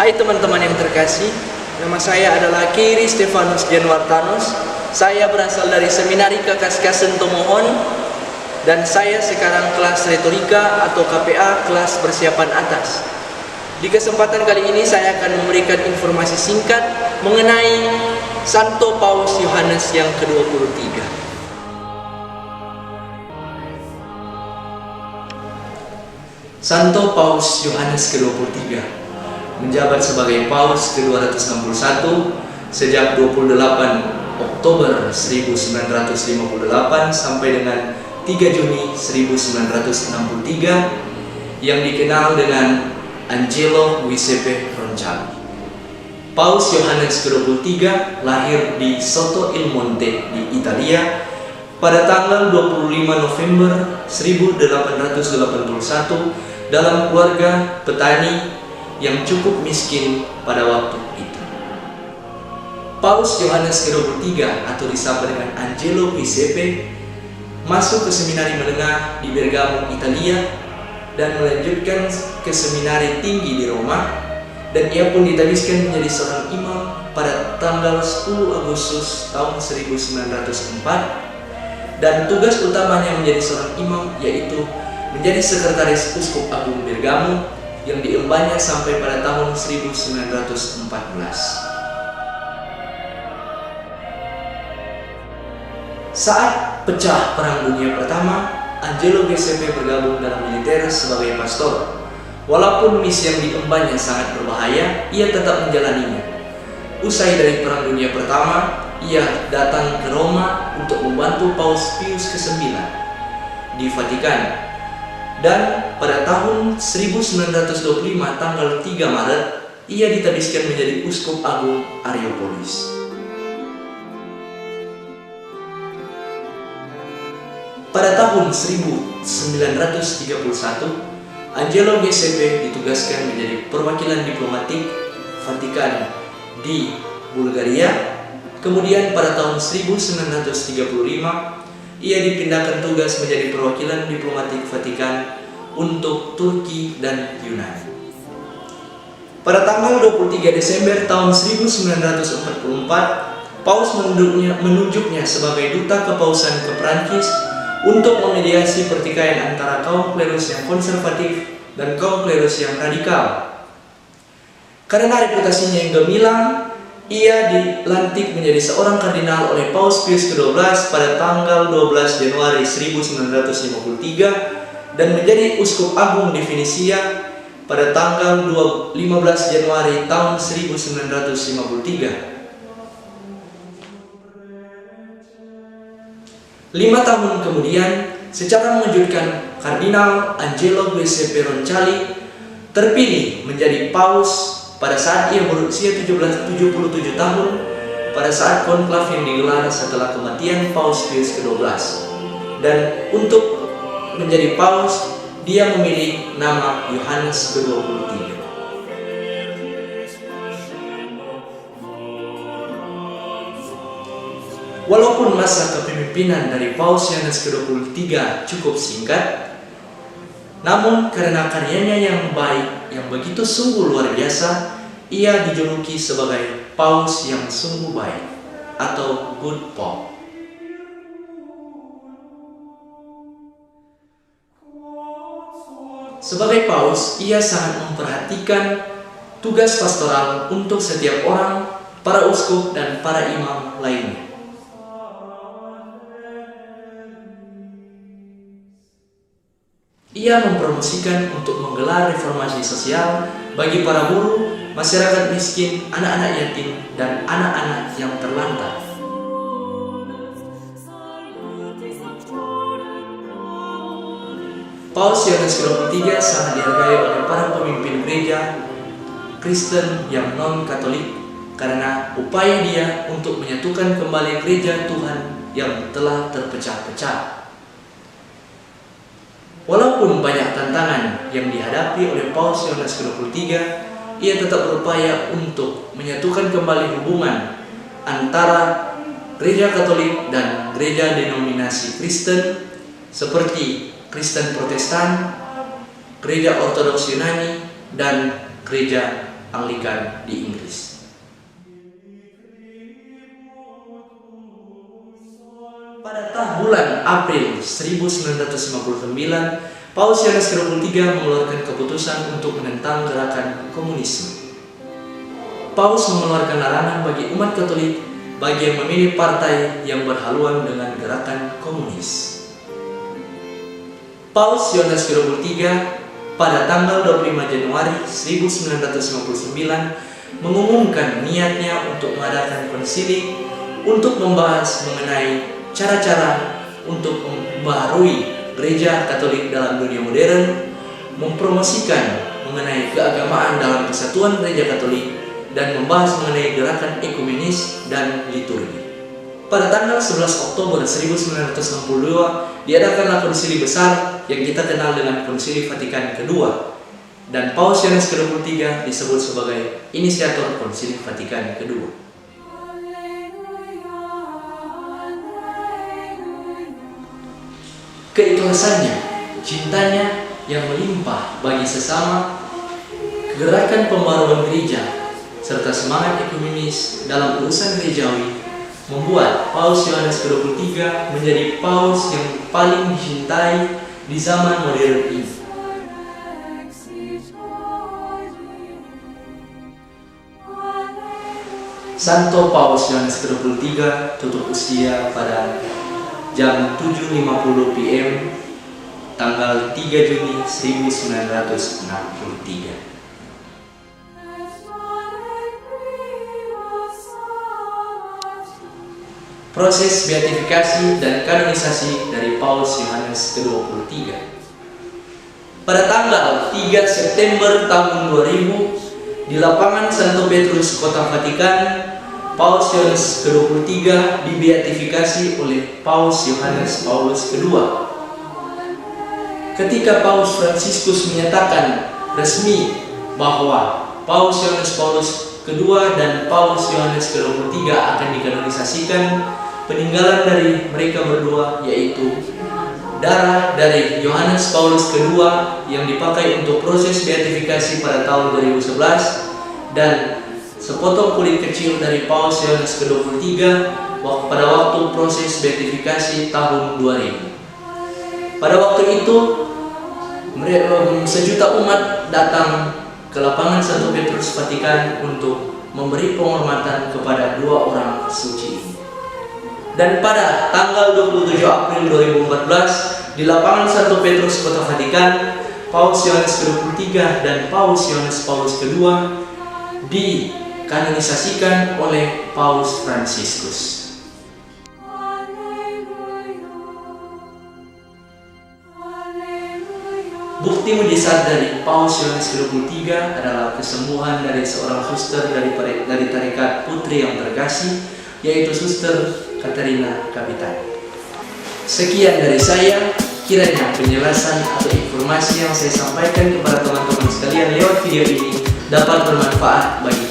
Hai teman-teman yang terkasih, nama saya adalah Kiri Stefanus Januartanus. Saya berasal dari Seminari Kakaskasen Tomohon dan saya sekarang kelas retorika atau KPA, kelas persiapan atas. Di kesempatan kali ini saya akan memberikan informasi singkat mengenai Santo Paus Yohanes yang ke-23. Santo Paus Yohanes ke-23 menjabat sebagai Paus ke-261 sejak 28 Oktober 1958 sampai dengan 3 Juni 1963 yang dikenal dengan Angelo Giuseppe Roncalli. Paus Yohanes ke-23 lahir di Soto il Monte di Italia pada tanggal 25 November 1881 dalam keluarga petani yang cukup miskin pada waktu itu. Paus Yohanes ke-23 atau disapa dengan Angelo Giuseppe masuk ke seminari menengah di Bergamo, Italia dan melanjutkan ke seminari tinggi di Roma, dan ia pun ditabiskan menjadi seorang imam pada tanggal 10 Agustus tahun 1904, dan tugas utamanya menjadi seorang imam yaitu menjadi sekretaris Uskup Agung Bergamo yang diembannya sampai pada tahun 1914. Saat pecah Perang Dunia Pertama, Angelo Giuseppe bergabung dalam militer sebagai pastor. Walaupun misi yang diembannya sangat berbahaya, ia tetap menjalaninya. Usai dari Perang Dunia Pertama, ia datang ke Roma untuk membantu Paus Pius ke-9 di Vatikan. Dan pada tahun 1925 tanggal 3 Maret, ia ditabiskan menjadi Uskup Agung Areopolis. Pada tahun 1931, Angelo Giuseppe ditugaskan menjadi perwakilan diplomatik Vatikan di Bulgaria. Kemudian pada tahun 1935, ia dipindahkan tugas menjadi perwakilan diplomatik Vatikan untuk Turki dan Yunani. Pada tanggal 23 Desember tahun 1944, Paus menunjuknya sebagai duta kepausan ke Prancis untuk memediasi pertikaian antara kaum klerus yang konservatif dan kaum klerus yang radikal. Karena reputasinya yang gemilang, ia dilantik menjadi seorang kardinal oleh Paus Pius ke-12 pada tanggal 12 Januari 1953 dan menjadi Uskup Agung di Venesia pada tanggal 15 Januari tahun 1953. 5 tahun kemudian, secara mengejutkan, Kardinal Angelo Giuseppe Roncalli terpilih menjadi Paus pada saat ia berusia 77 tahun pada saat konklav yang digelar setelah kematian Paus Pius ke-12. Dan untuk menjadi Paus, dia memilih nama Yohanes ke-23. Walaupun masa kepemimpinan dari Paus Yohanes ke-23 cukup singkat, namun karena karyanya yang baik, yang begitu sungguh luar biasa, ia dijuluki sebagai Paus yang sungguh baik atau Good Pope. Sebagai Paus, ia sangat memperhatikan tugas pastoral untuk setiap orang, para uskup dan para imam lainnya. Ia mempromosikan untuk menggelar reformasi sosial bagi para buruh, masyarakat miskin, anak-anak yatim, dan anak-anak yang terlantar. Paus Yohanes ke-23 sangat dihargai oleh para pemimpin gereja Kristen yang non-Katolik karena upaya dia untuk menyatukan kembali gereja Tuhan yang telah terpecah-pecah. Walaupun banyak tantangan yang dihadapi oleh Paus Yohanes ke-23, ia tetap berupaya untuk menyatukan kembali hubungan antara gereja Katolik dan gereja denominasi Kristen seperti Kristen Protestan, gereja Ortodoks Yunani, dan gereja Anglikan di Inggris. Pada bulan April 1959, Paus Yohanes ke-23 mengeluarkan keputusan untuk menentang gerakan komunisme. Paus mengeluarkan larangan bagi umat Katolik bagi yang memilih partai yang berhaluan dengan gerakan komunis. Paus Yohanes ke-23 pada tanggal 25 Januari 1959 mengumumkan niatnya untuk mengadakan konsili untuk membahas mengenai cara-cara untuk membaharui Gereja Katolik dalam dunia modern, mempromosikan mengenai keagamaan dalam kesatuan Gereja Katolik, dan membahas mengenai gerakan ekumenis dan liturgi. Pada tanggal 11 Oktober 1962 diadakanlah konsili besar yang kita kenal dengan Konsili Vatikan kedua, dan Paus Yohanes ke-23 disebut sebagai inisiator Konsili Vatikan kedua. Keikhlasannya, cintanya yang melimpah bagi sesama, gerakan pembaruan gereja, serta semangat ekumenis dalam urusan gerejawi membuat Paus Yohanes ke-23 menjadi paus yang paling dicintai di zaman modern ini. Santo Paus Yohanes ke-23 tutup usia pada jam 7.50 PM tanggal 3 Juni 1963. Proses beatifikasi dan kanonisasi dari Paus Yohanes ke-23. Pada tanggal 3 September tahun 2000 di lapangan Santo Petrus, Kota Vatikan, Paus Yohanes ke-23 dibeatifikasi oleh Paus Yohanes Paulus II. Ketika Paus Fransiskus menyatakan resmi bahwa Paus Yohanes Paulus II dan Paus Yohanes ke-23 akan dikanonisasikan, peninggalan dari mereka berdua yaitu darah dari Yohanes Paulus II yang dipakai untuk proses beatifikasi pada tahun 2011 dan sepotong kulit kecil dari Paus Yohanes ke-23 pada waktu proses beatifikasi tahun 2000. Pada waktu itu sejuta umat datang ke lapangan Santo Petrus Vatikan untuk memberi penghormatan kepada dua orang suci ini. Dan pada tanggal 27 April 2014 di lapangan Santo Petrus Kota Vatikan, Paus Yohanes ke-23 dan Paus Yohanes Paulus II dikanonisasikan oleh Paus Fransiskus. Bukti mujizat dari Paus Yohanes ke-23 adalah kesembuhan dari seorang suster dari tarekat Putri yang terkasih, yaitu Suster Katerina Kapitani. Sekian dari saya, kiranya penjelasan atau informasi yang saya sampaikan kepada teman-teman sekalian lewat video ini dapat bermanfaat bagi